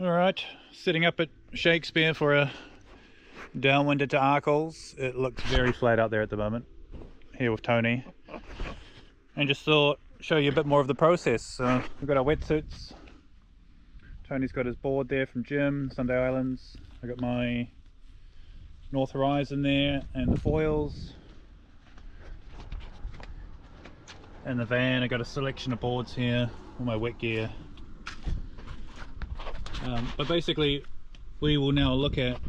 Alright, sitting up at Shakespeare for a downwinder to Arkles. It looks very flat out there at the moment. Here with Tony. And just thought, show you a bit more of the process. We've got our wetsuits. Tony's got his board there from Jim, Sunday Islands. I got my North Horizon there and the foils. And the van, I got a selection of boards here, all my wet gear. But basically we will now look at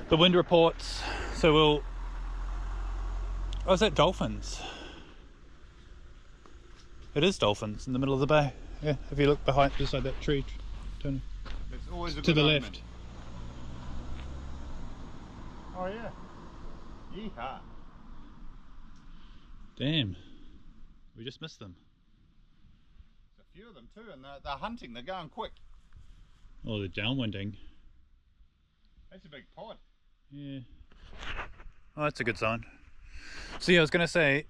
the wind reports. So we'll, oh, is that dolphins? It is dolphins in the middle of the bay. Yeah, if you look behind, beside that tree, Tony. It's always a to good the omen. left. Oh yeah. Yeehaw. Damn, we just missed them. There's a few of them too, and they're hunting. They're going quick. Oh, they're downwinding. That's a big pod. Yeah. Oh, that's a good sign. So yeah, I was going to say,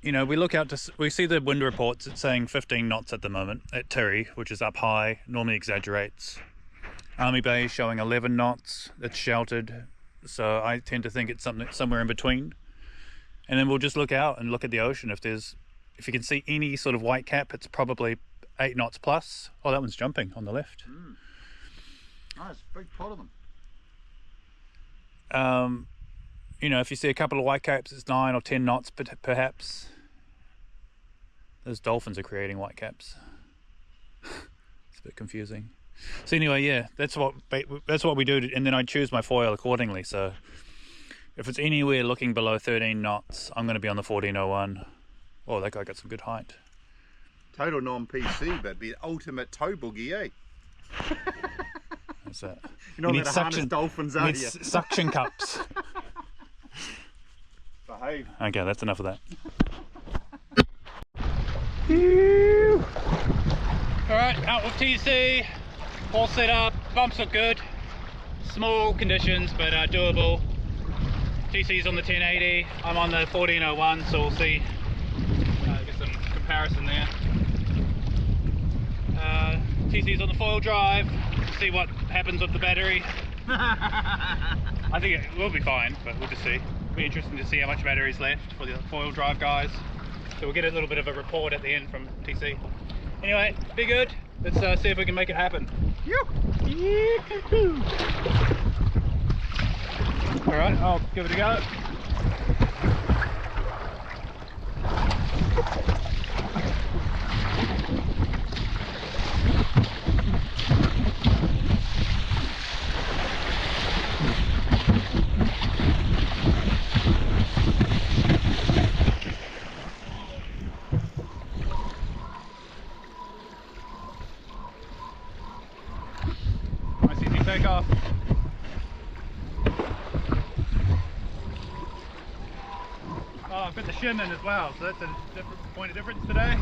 you know, we look out to, we see the wind reports. It's saying 15 knots at the moment at Tirri, which is up high, normally exaggerates. Army Bay showing 11 knots. It's sheltered, so I tend to think it's something somewhere in between. And then we'll just look out and look at the ocean. If you can see any sort of white cap, it's probably 8 knots plus. Oh, that one's jumping on the left. Nice, big pod of them. You know, if you see a couple of white caps, it's 9 or 10 knots perhaps. Those dolphins are creating white caps. It's a bit confusing. So anyway, yeah, that's what we do, and then I choose my foil accordingly. So if it's anywhere looking below 13 knots, I'm going to be on the 1401. Oh, that guy got some good height. Total non-PC, but the ultimate tow boogie, eh? What's that? You're not allowed to harness dolphins, are you? Suction cups. Behave. Okay, that's enough of that. Alright, out with TC. All set up. Bumps look good. Small conditions, but doable. TC's on the 1080. I'm on the 1401, so we'll see. Get some comparison there. TC's on the foil drive. See what happens with the battery. I think it will be fine, but we'll just see. It'll be interesting to see how much battery's left for the foil drive guys. So we'll get a little bit of a report at the end from TC. Anyway, be good. Let's see if we can make it happen. Alright, I'll give it a go. Nice easy takeoff. Oh, I've got the shim in as well, so that's a different point of difference today.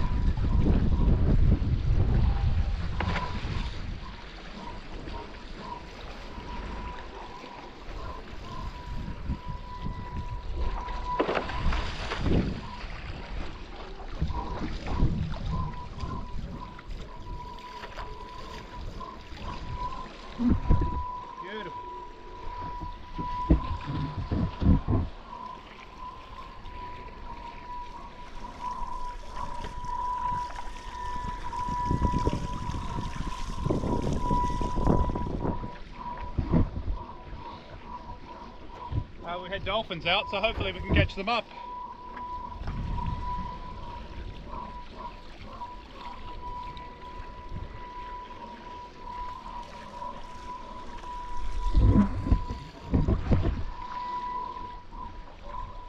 Beautiful. We had dolphins out, so hopefully we can catch them up.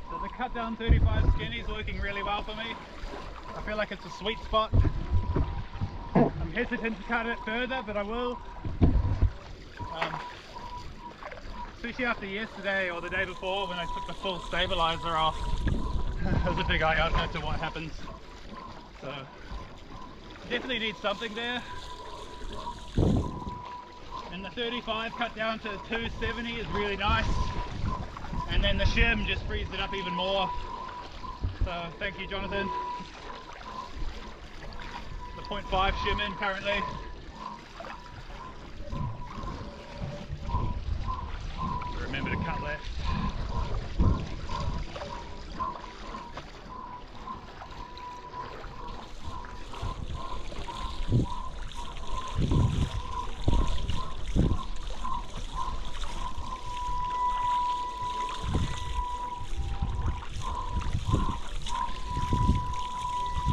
So the cut down 35 skinny is working really well for me. I feel like it's a sweet spot. I'm hesitant to cut it further, but I will. Especially after yesterday or the day before when I took the full stabilizer off. There's a big eye opener to what happens. So definitely need something there. And the 35 cut down to 270 is really nice. And then the shim just frees it up even more. So thank you, Jonathan. The 0.5 shim in currently. Remember to cut left.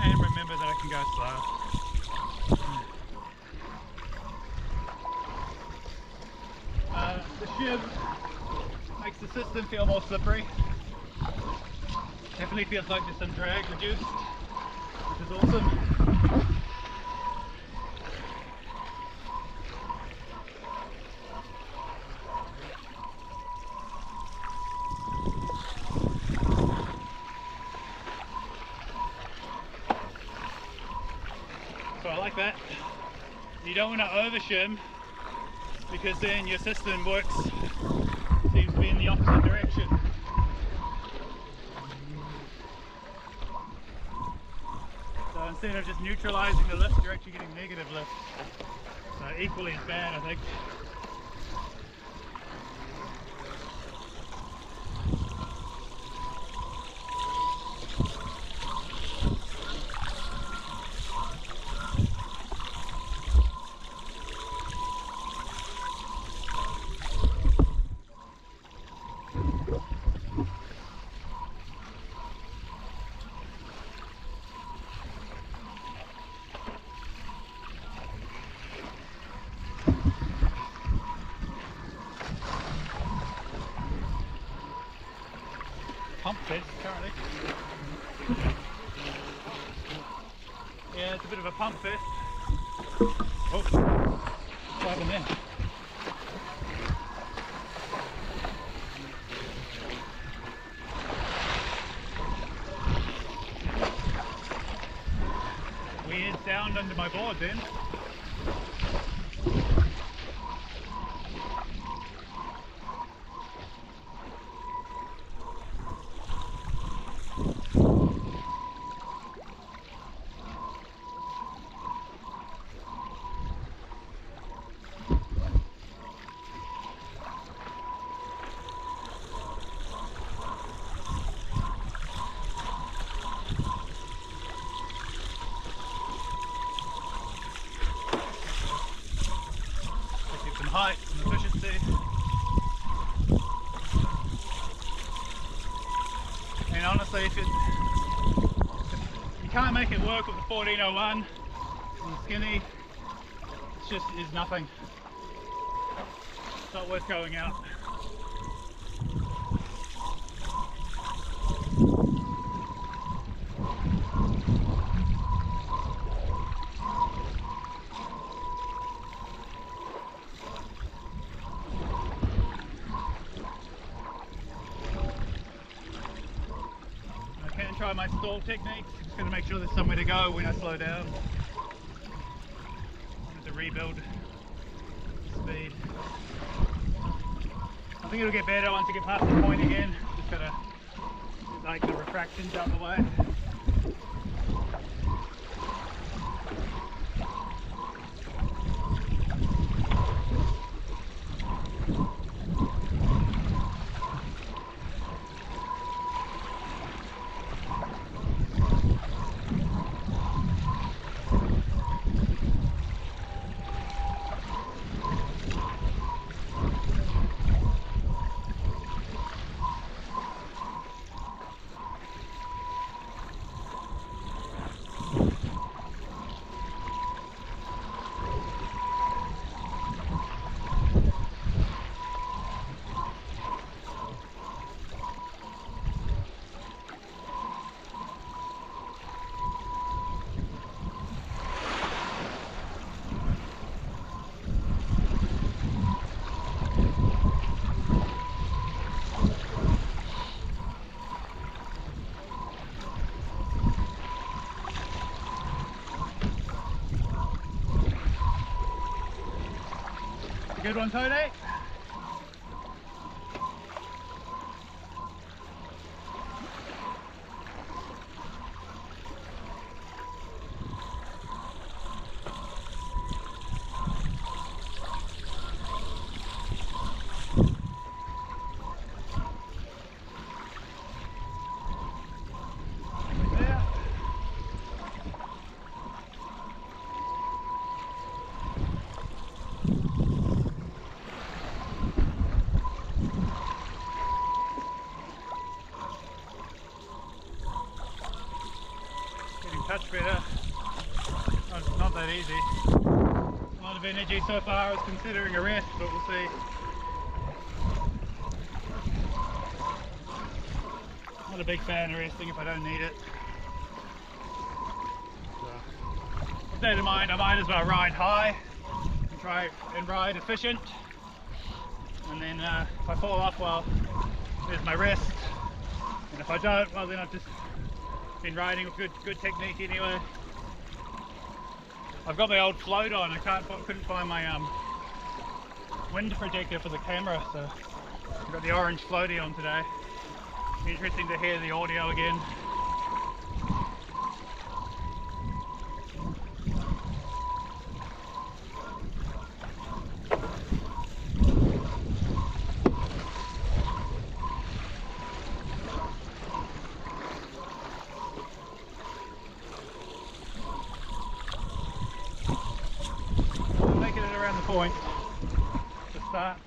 And remember that I can go slow. The shim makes the system feel more slippery. Definitely feels like there's some drag reduced, which is awesome. So I like that. You don't want to over shim because then your system seems to be in the opposite direction. So instead of just neutralizing the lift, you're actually getting negative lift. So equally as bad, I think. Pump fest currently. Yeah, it's a bit of a pump fest. Oh, what happened there? Weird sound under my board then. Height and efficiency. And honestly, if you can't make it work with the 1401 and the skinny, it's just is nothing. It's not worth going out. Try my stall techniques. Just going to make sure there's somewhere to go when I slow down. To rebuild speed. I think it'll get better once you get past the point again. Just got to like the refractions out the way. Good one, Cody. that easy. A lot of energy so far. I was considering a rest, but we'll see. Not a big fan of resting if I don't need it. So, with that in mind, I might as well ride high and try and ride efficient. And then if I fall off, well, there's my rest. And if I don't, well, then I've just been riding with good technique anyway. I've got my old float on. I couldn't find my wind protector for the camera, so I've got the orange floaty on today. Interesting to hear the audio again. I'm making it around the point to start.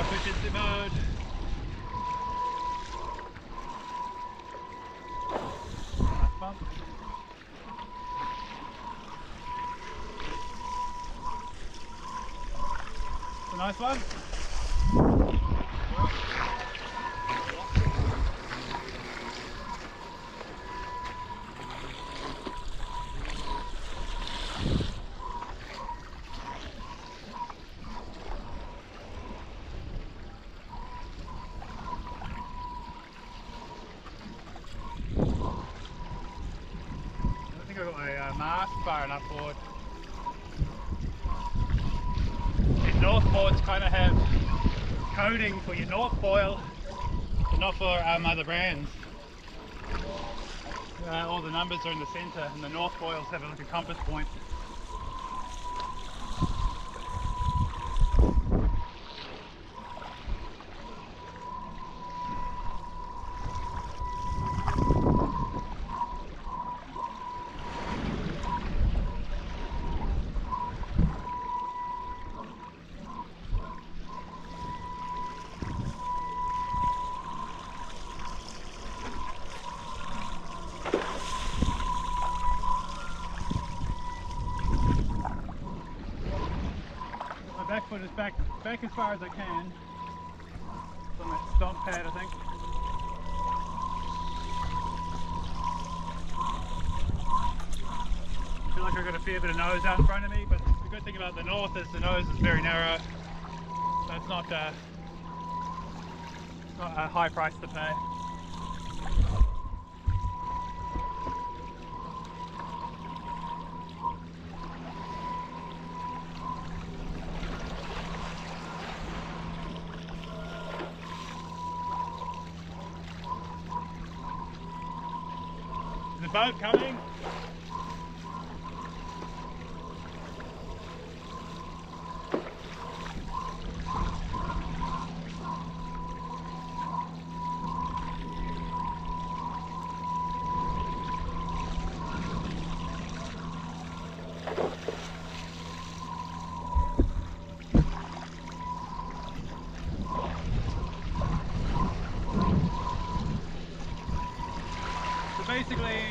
Efficiency mode. Nice bump. It's a nice one. I got my mast far enough forward. These north boards kind of have coding for your north foil, but not for other brands. All the numbers are in the centre, and the north foils have like a compass point. Back foot is back as far as I can. It's on that stomp pad, I think. I feel like I've got a fair bit of nose out in front of me, but the good thing about the north is the nose is very narrow, so it's not a high price to pay. The boat coming. basically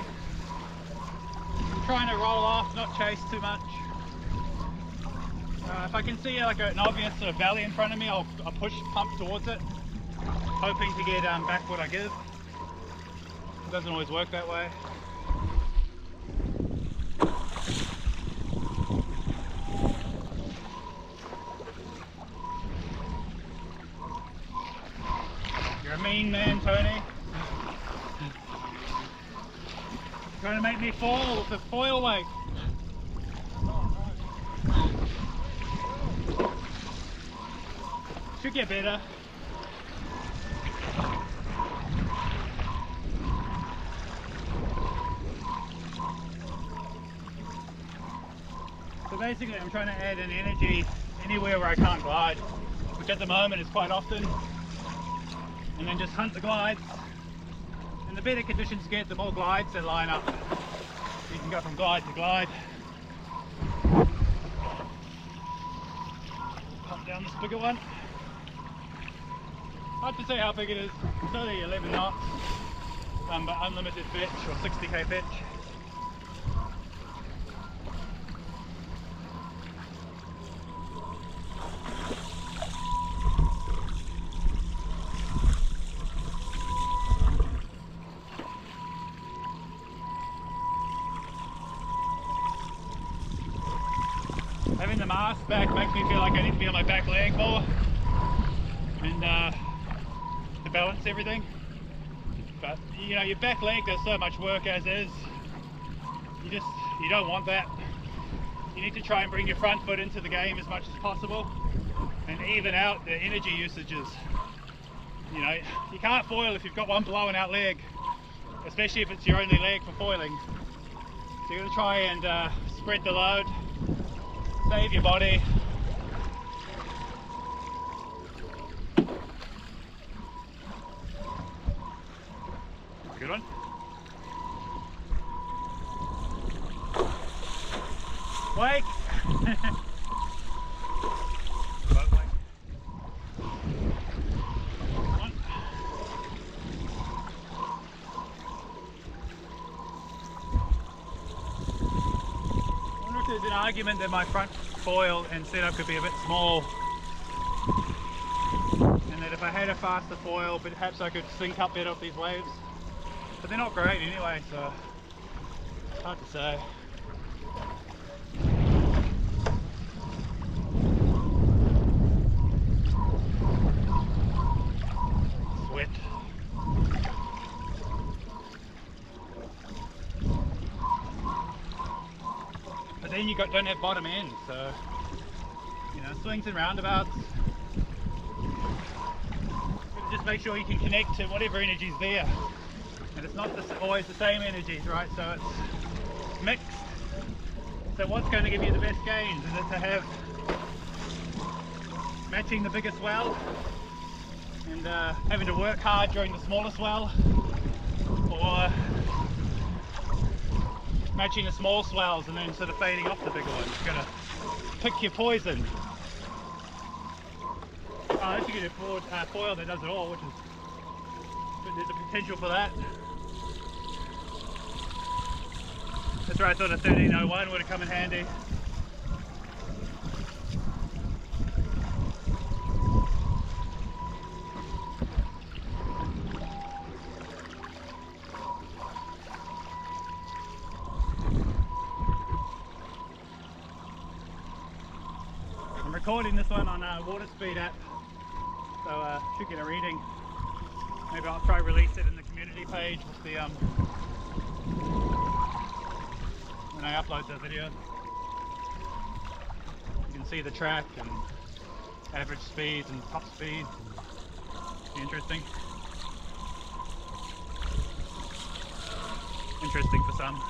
I'm trying to roll off, not chase too much. If I can see like an obvious sort of valley in front of me, I'll pump towards it, hoping to get back what I give. It doesn't always work that way. You're a mean man, Tony. Trying to make me fall with the foil weight. Should get better. So basically I'm trying to add an energy anywhere where I can't glide, which at the moment is quite often, and then just hunt the glides. And the better conditions get, the more glides that line up. You can go from glide to glide. Pump down this bigger one. Hard to say how big it is. It's only 11 knots, but unlimited pitch or 60k pitch. Having the mask back makes me feel like I need to be on my back leg more and to balance everything. But you know, your back leg does so much work as is. You don't want that. You need to try and bring your front foot into the game as much as possible and even out the energy usages. You know, you can't foil if you've got one blowing out leg, especially if it's your only leg for foiling. So you're going to try and spread the load. Save your body. Good one. Wake. Boat wake. One. I wonder if there's an argument that my front foil and setup could be a bit small, and that if I had a faster foil perhaps I could sync up better off these waves, but they're not great anyway, so it's hard to say. Sweat. But then you don't have bottom end, so you know, swings and roundabouts. Just make sure you can connect to whatever energy's there, and it's not always the same energies, right? So it's mixed. So what's going to give you the best gains? Is it to have matching the bigger swell and having to work hard during the smaller swell, or matching the small swells and then sort of fading off the bigger ones? You've got to pick your poison. Oh, if you get a foil that does it all, which is, but there's a potential for that. That's right, I thought a 1301 would have come in handy. I'm recording this one on a water speed app, so should get a reading. Maybe I'll try release it in the community page with the when I upload the video. You can see the track and average speeds and top speeds. Be interesting. Interesting for some.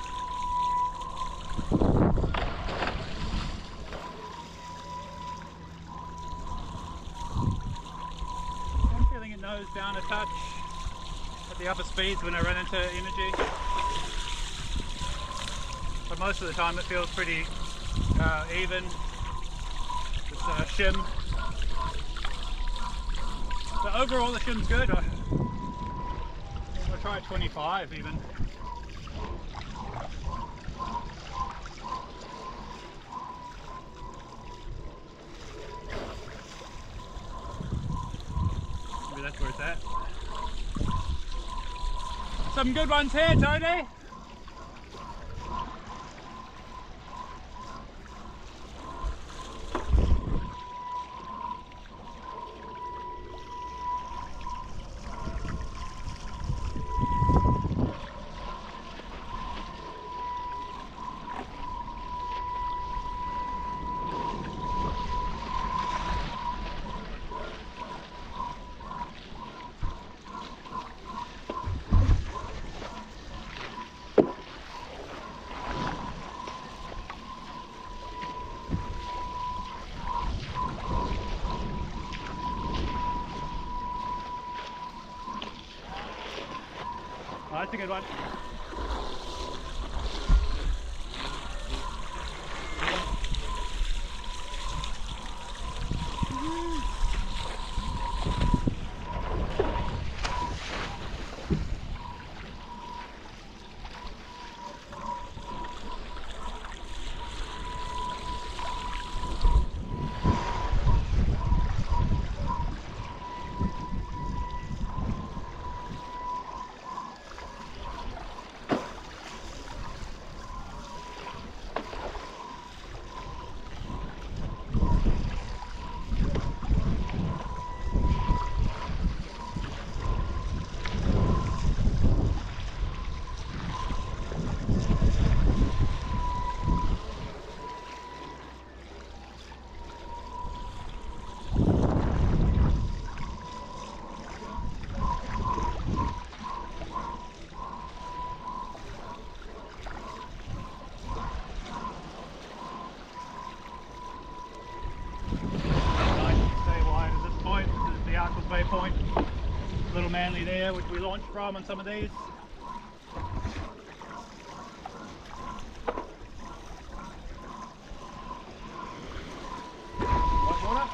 I'm feeling it nose down a touch at the upper speeds when I run into energy. But most of the time it feels pretty even. It's shim. But overall the shim's good. I'll try 25 even. that. Some good ones here, Tony. Oh, that's a good one. Point, little Manly there, which we launched from on some of these. White water.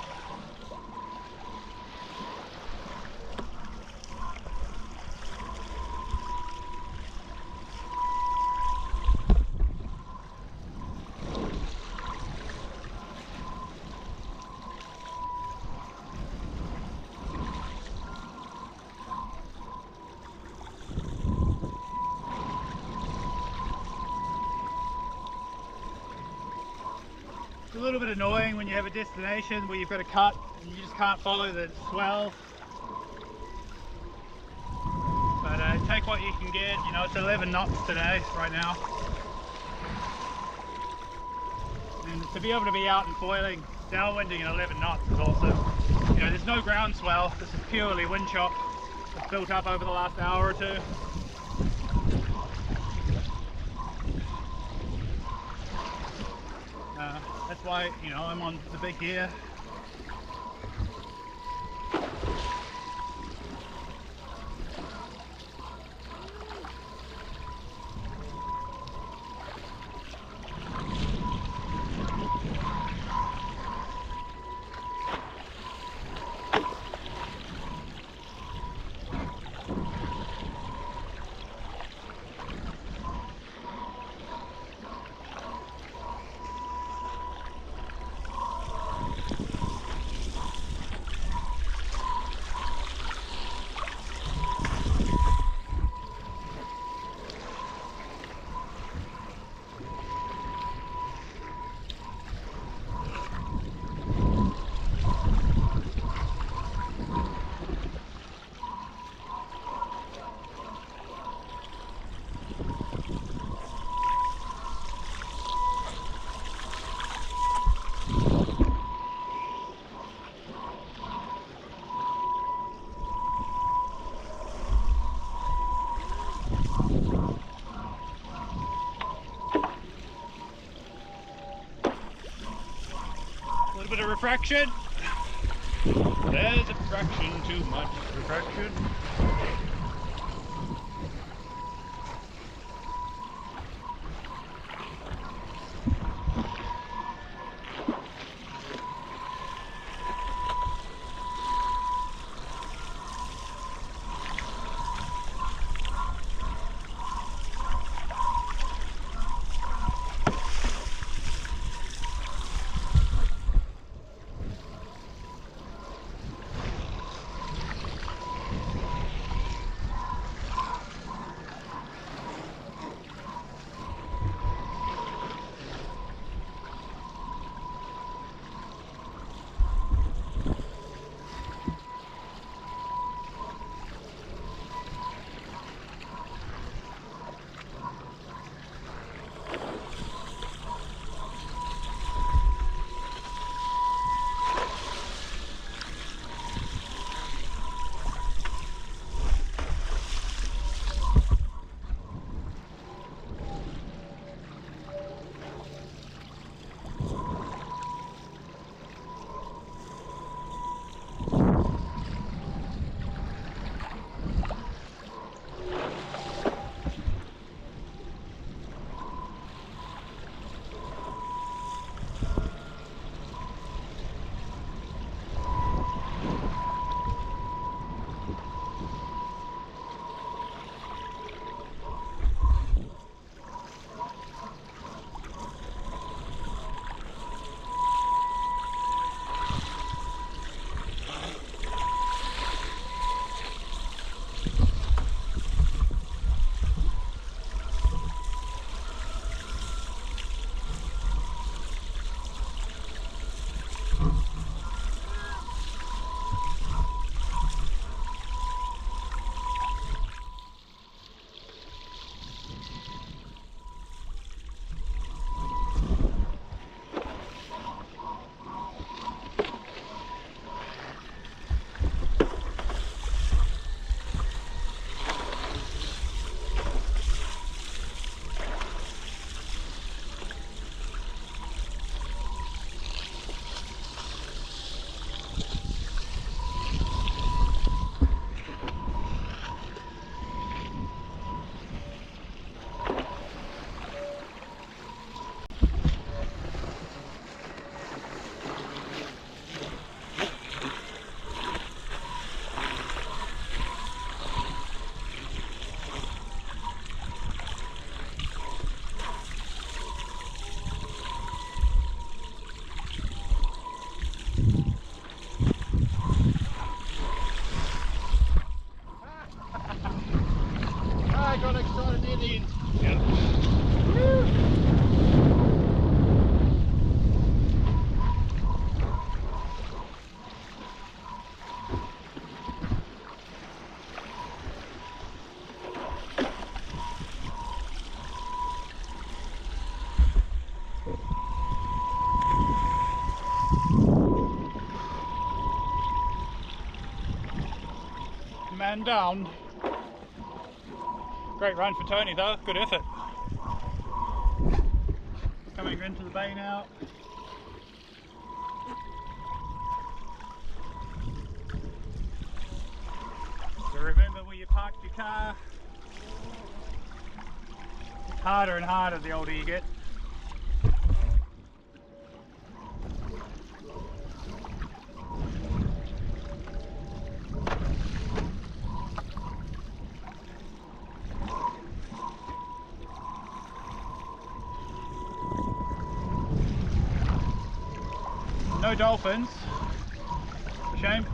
It's a little bit annoying when you have a destination where you've got to cut and you just can't follow the swell. But take what you can get. You know, it's 11 knots today, right now. And to be able to be out and foiling, downwinding at 11 knots is awesome. You know, there's no ground swell. This is purely wind chop that's built up over the last hour or two. That's why, you know, I'm on the big gear. Bit of refraction. There's a fraction too much refraction. Sort of near the end. Yeah. Man down. Great run for Tony though, good effort. Coming into the bay now. So remember where you parked your car. It's harder and harder the older you get. No dolphins. Shame.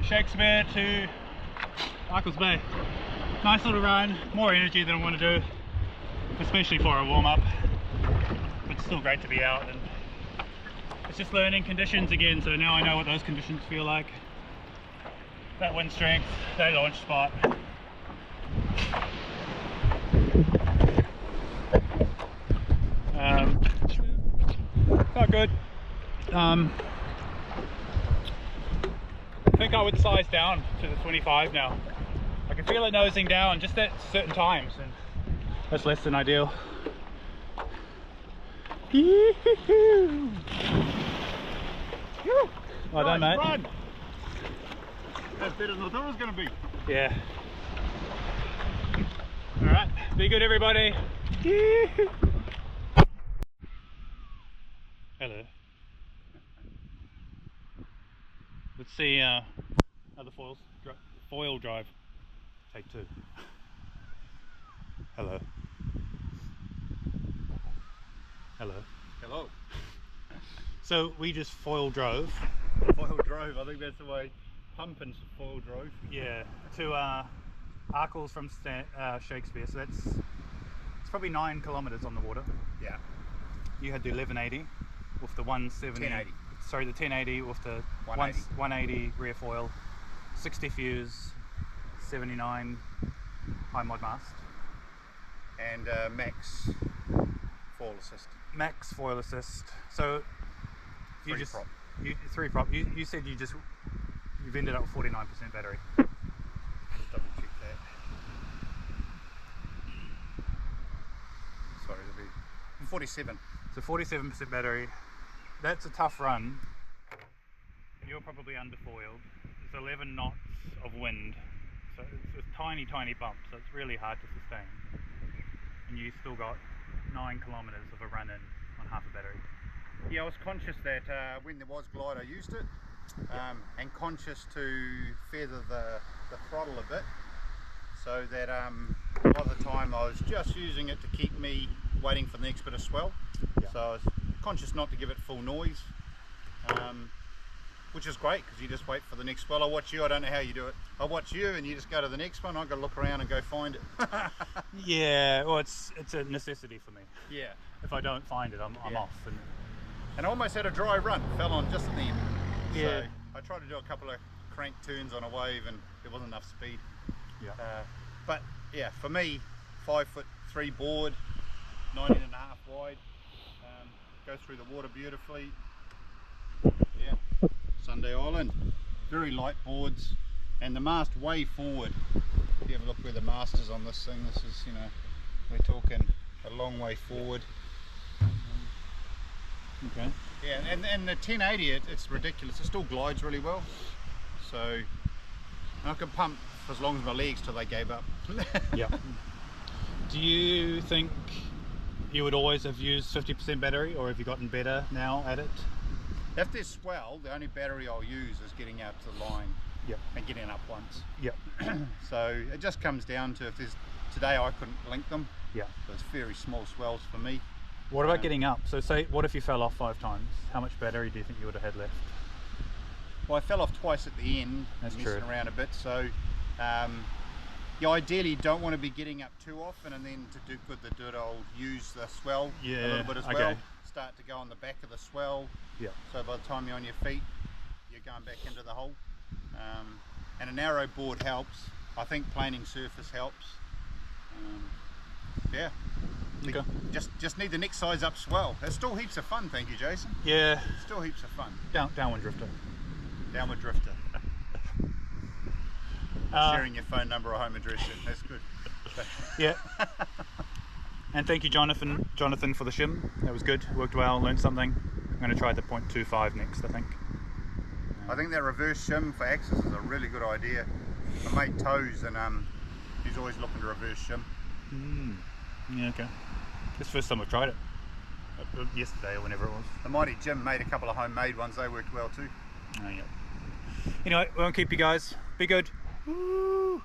Shakespeare to Michael's Bay. Nice little run, more energy than I want to do, especially for a warm-up, but still great to be out. And it's just learning conditions again, so now I know what those conditions feel like. That wind strength, that launch spot. Felt good. I think I would size down to the 25 now. I can feel it nosing down just at certain times, and that's less than ideal. Well done, mate. Run. That's better than I thought it was going to be. Yeah. Alright, be good everybody. Hello. Let's see other foils. Foil drive. Take 2. Hello. Hello. Hello. So we just foil drove. Foil drove, I think that's the way. Pumping foil drove. Yeah. To Arkles from Shakespeare. So it's probably 9 kilometers on the water. Yeah. You had the 1180 with the 170. 1080. Sorry, the 1080 with the 180 rear foil, 60 fuse, 79 high mod mast, and max foil assist. Max foil assist. So you 3 just prop. 3 prop. You said you've ended up with 49% battery. Just double check that. Sorry, it'll be 47. So 47% battery. That's a tough run. You're probably underfoiled. It's 11 knots of wind, so it's a tiny bump, so it's really hard to sustain. And you still got 9 kilometers of a run in on half a battery. Yeah, I was conscious that when there was glide I used it, and conscious to feather the throttle a bit, so that by the time I was just using it to keep me waiting for the next bit of swell. Yeah. So I was conscious not to give it full noise, which is great because you just wait for the next swell. I watch you, I don't know how you do it. I watch you and you just go to the next one. I've got to look around and go find it. Yeah, well it's a necessity for me. Yeah. If I don't find it, I'm Yeah. off. And And I almost had a dry run, fell on just at the end. Yeah. So I tried to do a couple of crank turns on a wave and there wasn't enough speed. Yeah. But yeah, for me, 5'3" board, 19.5 wide, goes through the water beautifully. Yeah, Sunday Island, very light boards, and the mast way forward. If you have a look where the mast is on this thing, this is, you know, we're talking a long way forward. Okay. Yeah, and the 1080, it's ridiculous. It still glides really well. So I could pump for as long as my legs till they gave up. Yeah. Do you think you would always have used 50% battery, or have you gotten better now at it? If there's swell, the only battery I'll use is getting out to the line. Yep. And getting up once. Yep. So it just comes down to, if there's, today I couldn't link them. Yeah. So it's very small swells for me. What about getting up? So say, what if you fell off 5 times? How much battery do you think you would have had left? Well, I fell off twice at the end, That's messing true. around a bit. So you ideally don't want to be getting up too often, and then to do good, I'll use the swell a little bit as well. Start to go on the back of the swell. Yeah. So by the time you're on your feet, you're going back into the hole. And a narrow board helps. I think planing surface helps. Yeah. Okay. Just need the next size up swell. It's still heaps of fun, thank you, Jason. Yeah. Still heaps of fun. Downwind drifter. Downward drifter. Sharing your phone number or home address, that's good. Yeah. And thank you, Jonathan for the shim. That was good. Worked well. Learned something. I'm going to try the 0.25 next, I think. I think that reverse shim for axis is a really good idea. My mate Toes, and he's always looking to reverse shim. Yeah, okay. It's the first time I've tried it. Yesterday or whenever it was. The mighty Jim made a couple of homemade ones, they worked well too. Oh, yeah. Anyway, we won't keep you guys. Be good. Woo!